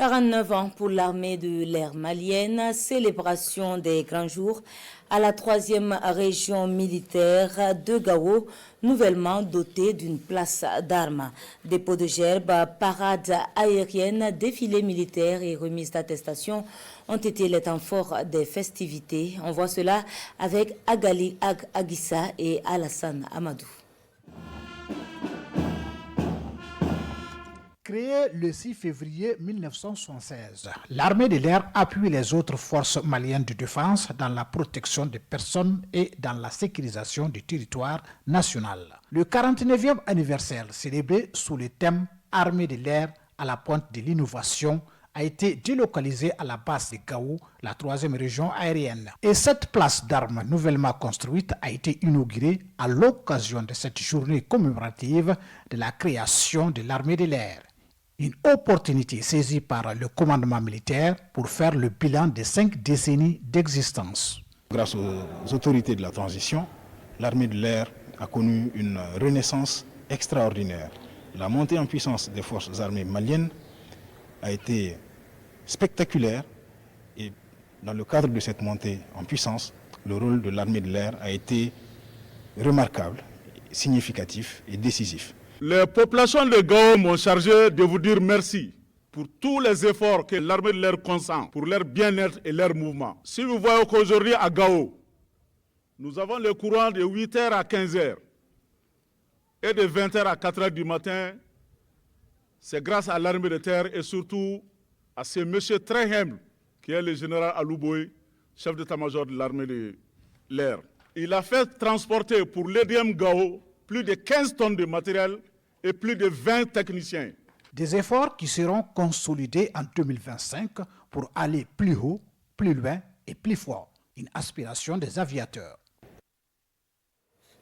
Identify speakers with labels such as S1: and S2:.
S1: 49 ans pour l'armée de l'air malienne, célébration des grands jours à la 3e région militaire de Gao, nouvellement dotée d'une place d'armes. Dépôt de gerbes, parade aérienne, défilé militaire et remise d'attestation ont été les temps forts des festivités. On voit cela avec Agali Agissa et Alassane Amadou.
S2: Créée le 6 février 1976, l'armée de l'air appuie les autres forces maliennes de défense dans la protection des personnes et dans la sécurisation du territoire national. Le 49e anniversaire célébré sous le thème « Armée de l'air à la pointe de l'innovation » a été délocalisé à la base de Gao, la 3e région aérienne. Et cette place d'armes nouvellement construite a été inaugurée à l'occasion de cette journée commémorative de la création de l'armée de l'air. Une opportunité saisie par le commandement militaire pour faire le bilan des 5 décennies d'existence.
S3: Grâce aux autorités de la transition, l'armée de l'air a connu une renaissance extraordinaire. La montée en puissance des forces armées maliennes a été spectaculaire et dans le cadre de cette montée en puissance, le rôle de l'armée de l'air a été remarquable, significatif et décisif.
S4: Les populations de Gao m'ont chargé de vous dire merci pour tous les efforts que l'armée de l'air consent pour leur bien-être et leur mouvement. Si vous voyez qu'aujourd'hui à Gao, nous avons le courant de 8h à 15h et de 20h à 4h du matin, c'est grâce à l'armée de terre et surtout à ce monsieur très humble qui est le général Alouboy, chef d'état-major de l'armée de l'air. Il a fait transporter pour l'EDM Gao plus de 15 tonnes de matériel et plus de 20 techniciens.
S2: Des efforts qui seront consolidés en 2025 pour aller plus haut, plus loin et plus fort. Une aspiration des aviateurs.